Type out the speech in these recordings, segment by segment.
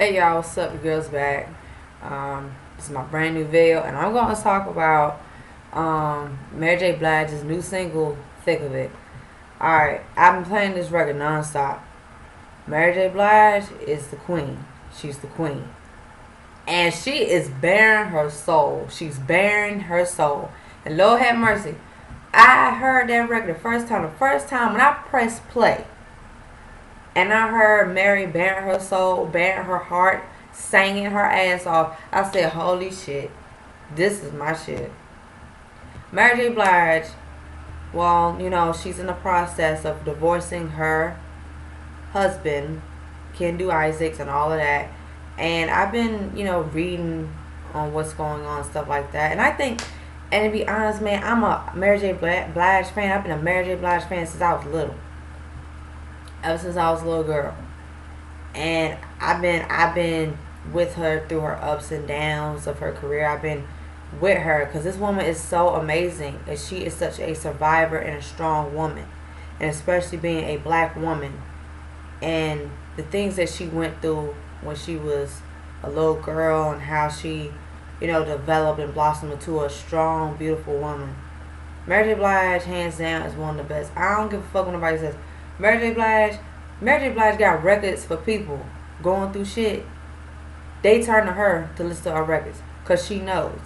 Hey y'all, what's up? Your girl's back. This is my brand new video, and I'm going to talk about Mary J. Blige's new single, "Thick of It." Alright, I've been playing this record nonstop. Mary J. Blige is the queen. She's the queen. And she is bearing her soul. She's bearing her soul. And Lord have mercy. I heard that record the first time. The first time when I pressed play, and I heard Mary bearing her soul, bearing her heart, singing her ass off. I said, holy shit, this is my shit. Mary J. Blige, well, she's in the process of divorcing her husband, Kendu Isaacs, and all of that. And I've been, reading on what's going on, stuff like that. And I think, and to be honest, man, I'm a Mary J. Blige fan. I've been a Mary J. Blige fan since I was little. Ever since I was a little girl. And I've been with her through her ups and downs of her career. I've been with her because this woman is so amazing, and she is such a survivor and a strong woman, and especially being a black woman, and the things that she went through when she was a little girl, and how she developed and blossomed into a strong, beautiful woman. Mary J. Blige, hands down, is one of the best. I don't give a fuck what nobody says. Mary J. Blige got records for people going through shit. They turn to her to listen to her records because she knows.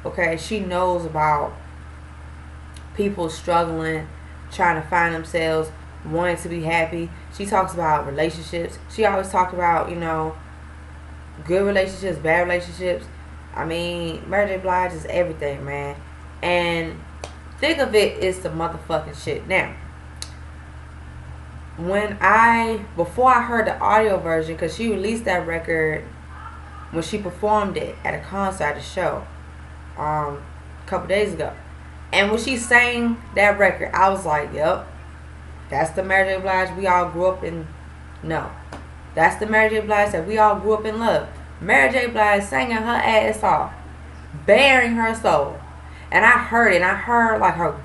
Okay, she knows about people struggling, trying to find themselves, wanting to be happy. She talks about relationships. She always talks about, good relationships, bad relationships. I mean, Mary J. Blige is everything, man. And think of it is the motherfucking shit. Now, before I heard the audio version, because she released that record when she performed it at a concert, at a show, a couple days ago. And when she sang that record, I was like, yep, that's the Mary J. Blige we all grew up in. No, that's the Mary J. Blige that we all grew up in love. Mary J. Blige singing her ass off, bearing her soul. And I heard it, and I heard like her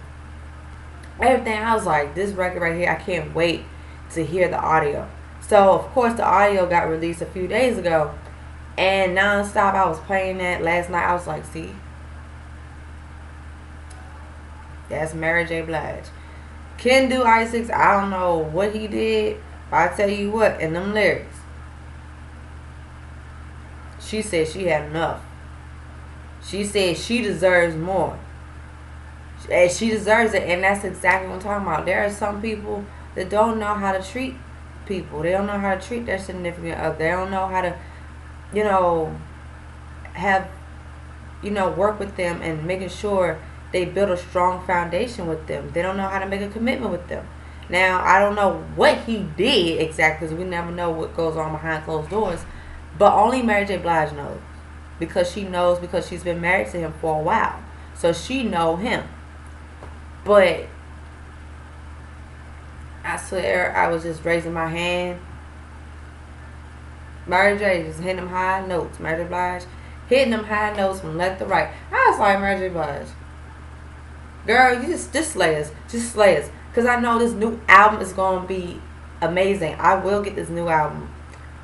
everything. I was like, this record right here, I can't wait to hear the audio. So of course the audio got released a few days ago, and nonstop I was playing that last night. I was like, see, that's Mary J. Blige. Kendu Isaacs, I don't know what he did, but I tell you what, in them lyrics, she said she had enough. She said she deserves more. And she deserves it, and that's exactly what I'm talking about. There are some people that don't know how to treat people. They don't know how to treat their significant other. They don't know how to, have, work with them and making sure they build a strong foundation with them. They don't know how to make a commitment with them. Now, I don't know what he did exactly, because we never know what goes on behind closed doors. But only Mary J. Blige knows. Because she knows, because she's been married to him for a while. So she know him. But I swear I was just raising my hand. Mary J. just hitting them high notes. Mary J. Blige hitting them high notes from left to right. I was like, Mary J. Blige, girl, you just slay us. Just slay us. Because I know this new album is going to be amazing. I will get this new album.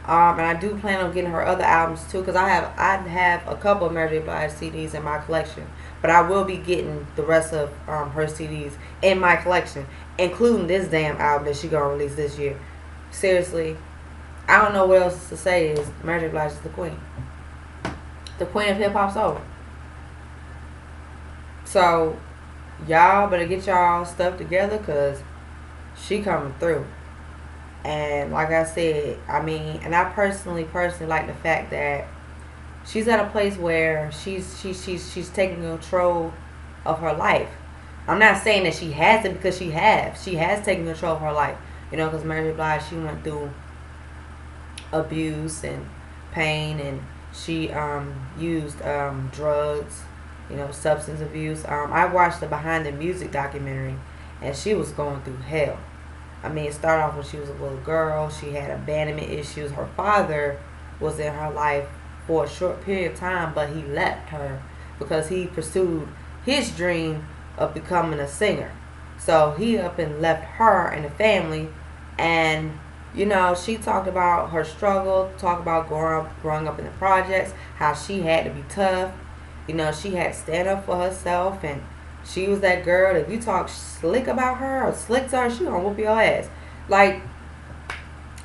And I do plan on getting her other albums too, because I have a couple of Mary J. Blige CDs in my collection. But I will be getting the rest of her CDs in my collection, including this damn album that she gonna release this year. Seriously, I don't know what else to say. Is Mary J. Blige is the queen of hip hop soul. So y'all better get y'all stuff together, cause she coming through. And like I said, I mean, and I personally like the fact that she's at a place where she's taking control of her life. I'm not saying that she hasn't, because she has taken control of her life. Because Mary J. Blige, she went through abuse and pain, and she used drugs, substance abuse. I watched the Behind the Music documentary, and she was going through hell. I mean, it started off when she was a little girl. She had abandonment issues. Her father was in her life for a short period of time, but he left her because he pursued his dream of becoming a singer. So he up and left her and the family, and You know, she talked about her struggle, talked about growing up in the projects, how she had to be tough. You know, she had to stand up for herself, and she was that girl. If you talk slick about her or slick to her, she gonna whoop your ass. Like,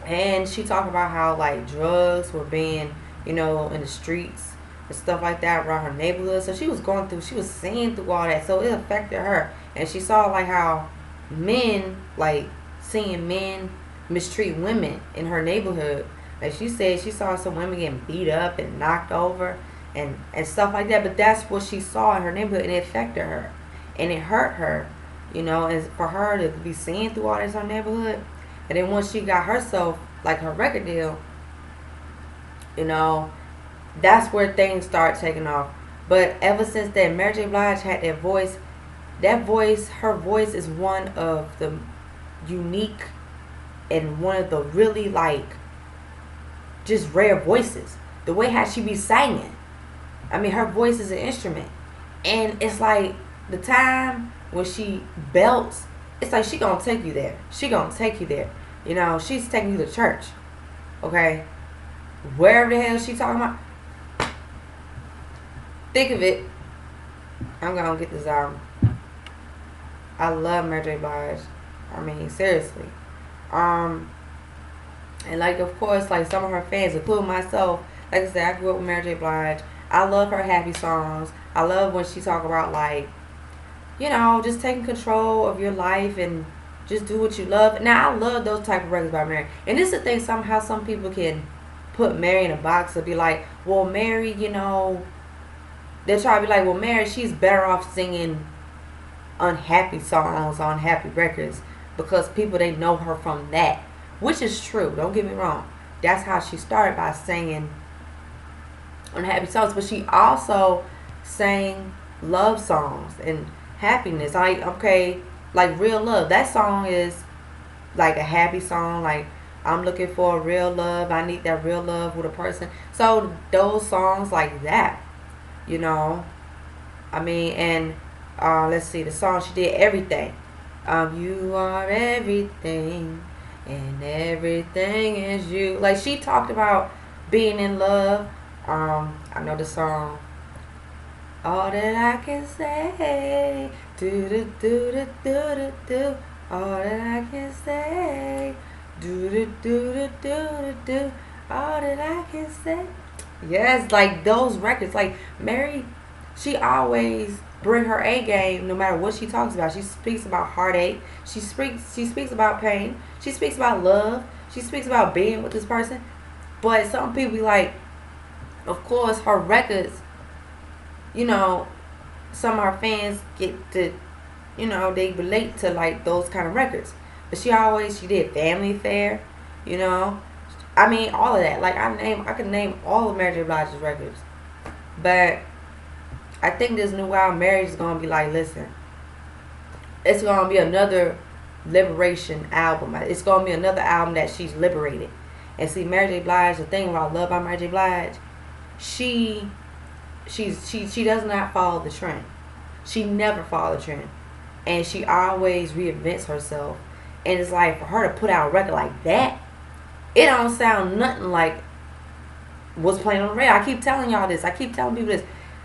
and she talked about how like drugs were being, you know, in the streets and stuff like that around her neighborhood. So she was seeing through all that. So it affected her, and she saw like how men, like seeing men mistreat women in her neighborhood. Like she said, she saw some women getting beat up and knocked over and stuff like that. But that's what she saw in her neighborhood, and it affected her, and it hurt her, you know. And for her to be seeing through all this in her neighborhood, and then once she got herself like her record deal, you know, that's where things start taking off. But ever since then, Mary J. Blige had that voice. That voice, her voice is one of the unique and one of the really like just rare voices. The way how she be singing. I mean, her voice is an instrument. And it's like the time when she belts, it's like she gonna take you there. She gonna take you there. You know, she's taking you to church. Okay? Wherever the hell she talking about. Think of it. I'm gonna get this album. I love Mary J. Blige. I mean, seriously. And like of course, like some of her fans, including myself, like I said, I grew up with Mary J. Blige. I love her happy songs. I love when she talk about like, you know, just taking control of your life and just do what you love. Now I love those type of records by Mary. And this is the thing, somehow some people can put Mary in a box and be like, well, Mary, you know, they'll try to be like, well, Mary, she's better off singing unhappy songs on happy records because people they know her from that, which is true. Don't get me wrong. That's how she started, by singing unhappy songs, but she also sang love songs and happiness. Like okay, like Real Love. That song is like a happy song. Like I'm looking for a real love. I need that real love with a person. So those songs like that, you know. I mean, and let's see, the song she did, Everything. You are everything, and everything is you. Like she talked about being in love. I know the song. All that I can say, do do do do do do do. All that I can say, do do do do do do. All that I can say. Yes, like those records. Like Mary, she always bring her A game no matter what she talks about. She speaks about heartache. She speaks about pain. She speaks about love. She speaks about being with this person. But some people be like, of course, her records, you know, some of her fans get to, you know, they relate to like those kind of records. But she did Family Affair, you know. I mean, all of that. Like I could name all of Mary J. Blige's records. But I think this new album, Mary's gonna be like, listen, it's gonna be another liberation album. It's gonna be another album that she's liberated. And see, Mary J. Blige, the thing what I love about Mary J. Blige, she does not follow the trend. She never follows the trend, and she always reinvents herself. And it's like for her to put out a record like that, it don't sound nothing like what's playing on the radio. I keep telling y'all this. I keep telling people this.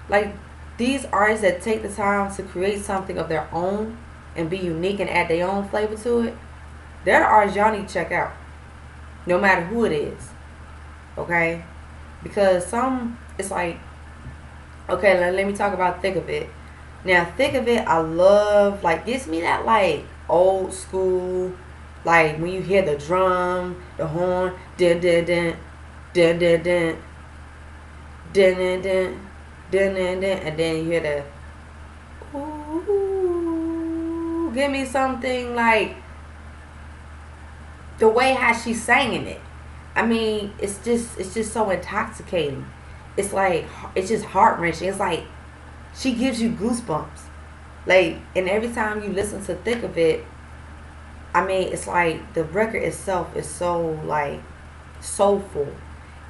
Like these artists that take the time to create something of their own and be unique and add their own flavor to it, they're the artists y'all need to check out. No matter who it is. Okay? Because some, it's like, okay, let me talk about Thick of It. Now, Thick of It, I love, like, gives me that, like, old school, like, when you hear the drum, the horn, dun dun dun, dun dun dun, dun dun dun, dun dun dun, and then you hear the, ooh, give me something, like, the way how she's singing it. I mean, it's just so intoxicating. It's like, it's just heart wrenching. It's like she gives you goosebumps. Like, and every time you listen to Thick of It, I mean, it's like the record itself is so like soulful,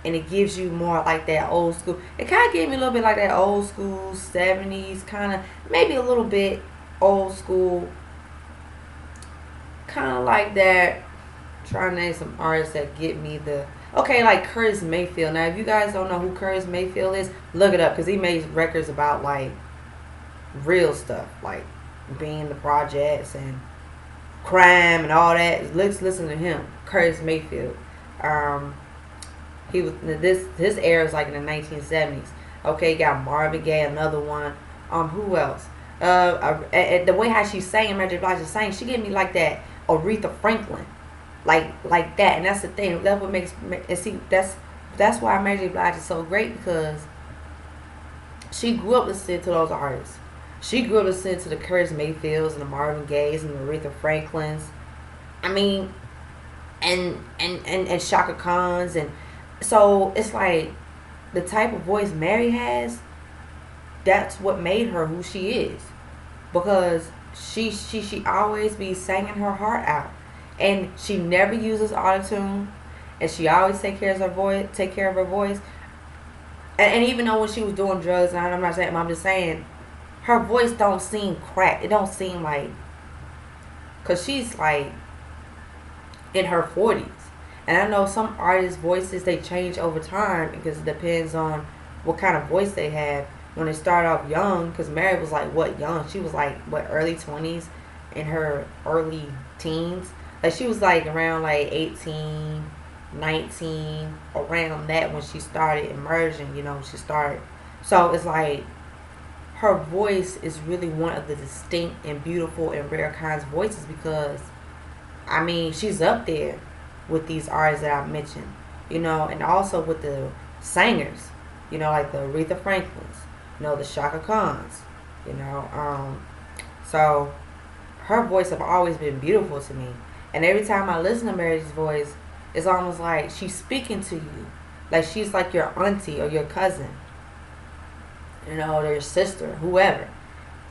and it gives you more like that old school. It kind of gave me a little bit like that old school 70s kind of, maybe a little bit old school, kind of like that trying to name some artists that get me the okay, like Curtis Mayfield. Now, if you guys don't know who Curtis Mayfield is, look it up because he made records about like real stuff, like being the projects and crime and all that. Let's listen to him, Curtis Mayfield. Um, he was this his era was like in the 1970s. Okay, got Marvin Gaye, another one. Who else? The way how she sang, Mary J. Blige sang, she gave me like that Aretha Franklin, like that, and that's the thing. That's what makes and see that's why Mary J. Blige is so great because she grew up listening to those artists. She grew up listening to the Curtis Mayfields and the Marvin Gayes and the Aretha Franklins. I mean, and Shaka Khan's, and so it's like the type of voice Mary has. That's what made her who she is, because she always be singing her heart out, and she never uses autotune, and she always take care of her voice, and even though when she was doing drugs, and I'm not saying, I'm just saying, her voice don't seem cracked. It don't seem like, cause she's like in her 40s. And I know some artists' voices, they change over time because it depends on what kind of voice they have when they start off young. Because Mary was like, what, young? She was like, what, early 20s, in her early teens. Like, she was like around like 18, 19, around that when she started emerging, she started. So it's like her voice is really one of the distinct and beautiful and rare kinds of voices because, I mean, she's up there with these artists that I mentioned, and also with the singers, like the Aretha Franklins, the Shaka Khans, so her voice have always been beautiful to me. And every time I listen to Mary's voice, it's almost like she's speaking to you, like she's like your auntie or your cousin, or your sister, whoever,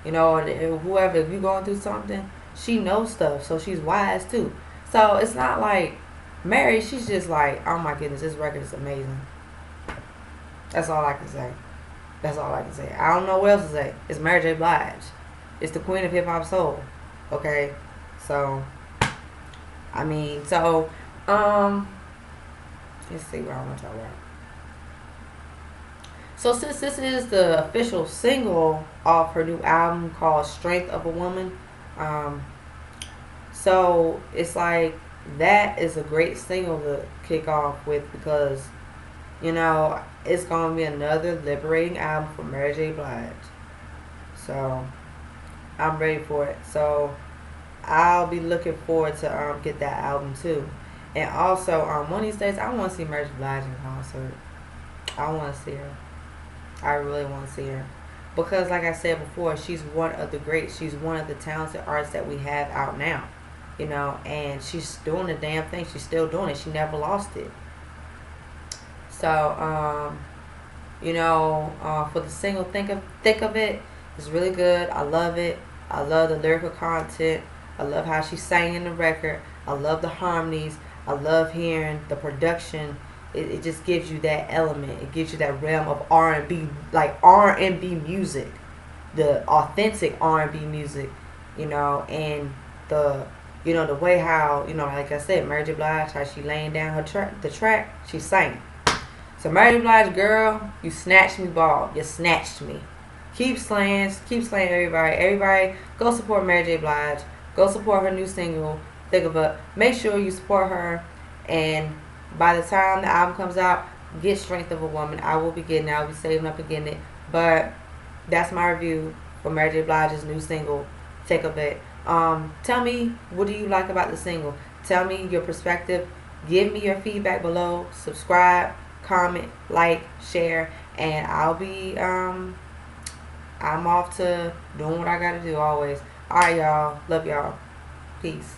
whoever. If you're going through something, she knows stuff, so she's wise too. So it's not like Mary, she's just like, oh my goodness, this record is amazing. That's all I can say. That's all I can say. I don't know what else to say. It's Mary J. Blige. It's the queen of hip hop soul. Okay? So, I mean, let's see what I want to talk about. So since this is the official single off her new album called Strength of a Woman, so it's like that is a great single to kick off with because, it's going to be another liberating album for Mary J. Blige. So I'm ready for it. So I'll be looking forward to get that album too. And also, one of these days, I want to see Mary J. Blige in concert. I want to see her. I really want to see her. Because like I said before, she's one of the greats. She's one of the talented artists that we have out now. And she's doing the damn thing. She's still doing it. She never lost it. So, for the single Thick of It, it's really good. I love it. I love the lyrical content. I love how she sang in the record. I love the harmonies. I love hearing the production. It just gives you that element. It gives you that realm of R&B, like R&B music, the authentic R&B music, and the way how, like I said, Mary J. Blige, how she laying down the track, she sang. So Mary J. Blige, girl, you snatched me, ball. You snatched me. Keep slaying everybody. Everybody, go support Mary J. Blige. Go support her new single, Think of It. Make sure you support her. And by the time the album comes out, get Strength of a Woman. I'll be saving up and getting it. But that's my review for Mary J. Blige's new single, Think of It. Tell me, what do you like about the single? Tell me your perspective. Give me your feedback below. Subscribe, comment, like, share, and I'll be I'm off to doing what I gotta do always. Alright, y'all. Love y'all. Peace.